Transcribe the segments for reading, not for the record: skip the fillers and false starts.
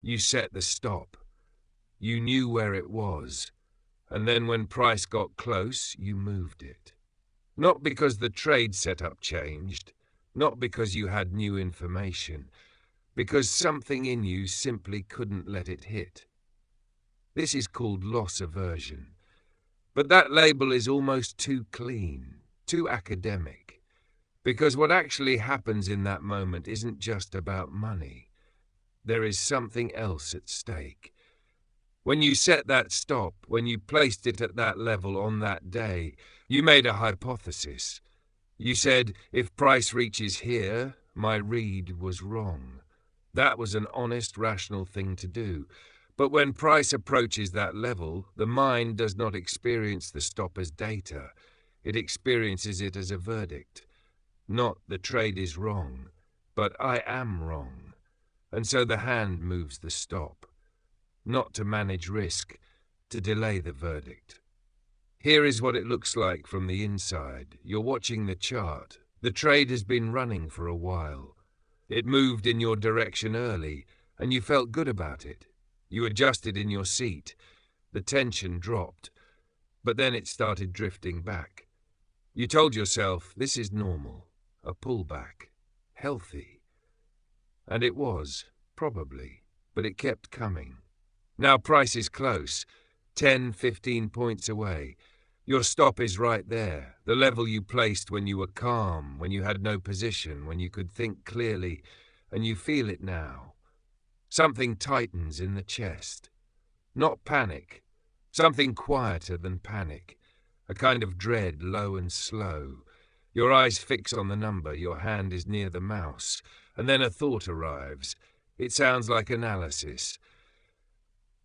You set the stop. You knew where it was, and then when price got close, you moved it. Not because the trade setup changed, not because you had new information, because something in you simply couldn't let it hit. This is called loss aversion. But that label is almost too clean, too academic, because what actually happens in that moment isn't just about money. There is something else at stake. When you set that stop, when you placed it at that level on that day, you made a hypothesis. You said, if price reaches here, my read was wrong. That was an honest, rational thing to do. But when price approaches that level, the mind does not experience the stop as data. It experiences it as a verdict. Not the trade is wrong, but I am wrong. And so the hand moves the stop. Not to manage risk, to delay the verdict. Here is what it looks like from the inside. You're watching the chart. The trade has been running for a while. It moved in your direction early, and you felt good about it. You adjusted in your seat. The tension dropped, but then it started drifting back. You told yourself, this is normal, a pullback, healthy. And it was, probably, but it kept coming. Now price is close, 10, 15 points away. Your stop is right there, the level you placed when you were calm, when you had no position, when you could think clearly, and you feel it now. Something tightens in the chest. Not panic, something quieter than panic, a kind of dread, low and slow. Your eyes fix on the number, your hand is near the mouse, and then a thought arrives. It sounds like analysis.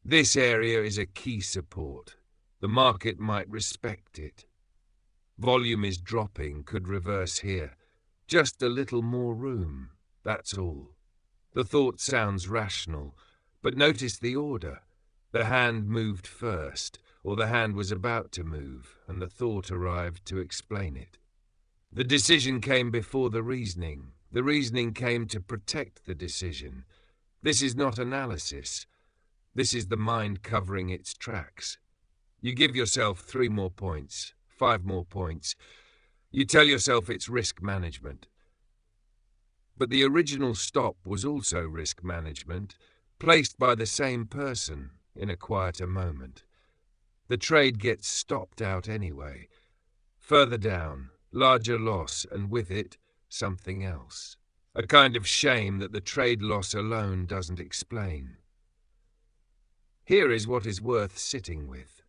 This area is a key support. The market might respect it. Volume is dropping, could reverse here. Just a little more room, that's all. The thought sounds rational, but notice the order. The hand moved first, or the hand was about to move, and the thought arrived to explain it. The decision came before the reasoning. The reasoning came to protect the decision. This is not analysis. This is the mind covering its tracks. You give yourself 3 more points, 5 more points. You tell yourself it's risk management. But the original stop was also risk management, placed by the same person in a quieter moment. The trade gets stopped out anyway. Further down, larger loss, and with it, something else. A kind of shame that the trade loss alone doesn't explain. Here is what is worth sitting with.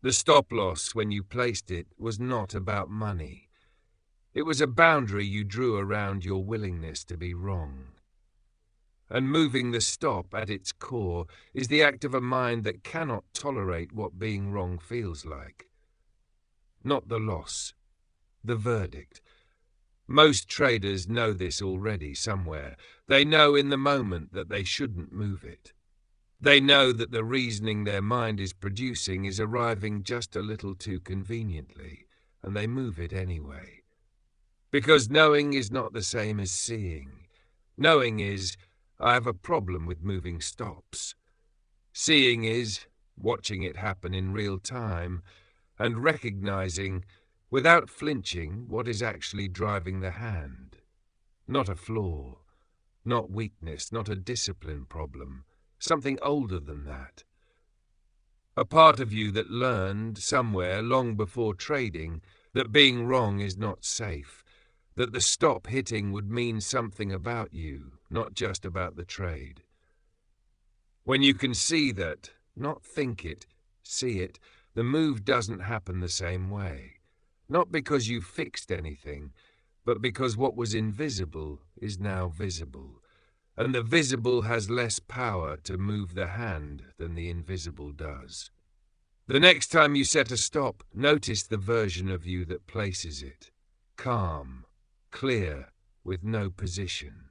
The stop loss, when you placed it, was not about money. It was a boundary you drew around your willingness to be wrong. And moving the stop at its core is the act of a mind that cannot tolerate what being wrong feels like. Not the loss, the verdict. Most traders know this already somewhere. They know in the moment that they shouldn't move it. They know that the reasoning their mind is producing is arriving just a little too conveniently, and they move it anyway. Because knowing is not the same as seeing. Knowing is, I have a problem with moving stops. Seeing is, watching it happen in real time, and recognizing, without flinching, what is actually driving the hand. Not a flaw, not weakness, not a discipline problem. Something older than that. A part of you that learned, somewhere, long before trading, that being wrong is not safe, that the stop hitting would mean something about you, not just about the trade. When you can see that, not think it, see it, the move doesn't happen the same way. Not because you fixed anything, but because what was invisible is now visible. And the visible has less power to move the hand than the invisible does. The next time you set a stop, notice the version of you that places it. Calm, clear, with no position.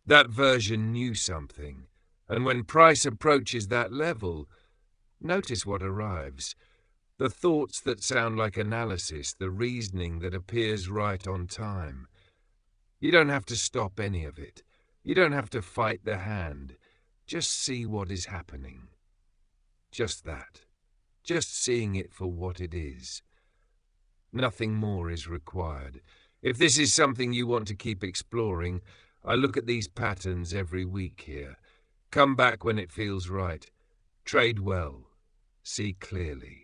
That version knew something, and when price approaches that level, notice what arrives. The thoughts that sound like analysis, the reasoning that appears right on time. You don't have to stop any of it. You don't have to fight the hand. Just see what is happening. Just that. Just seeing it for what it is. Nothing more is required. If this is something you want to keep exploring, I look at these patterns every week here. Come back when it feels right. Trade well. See clearly.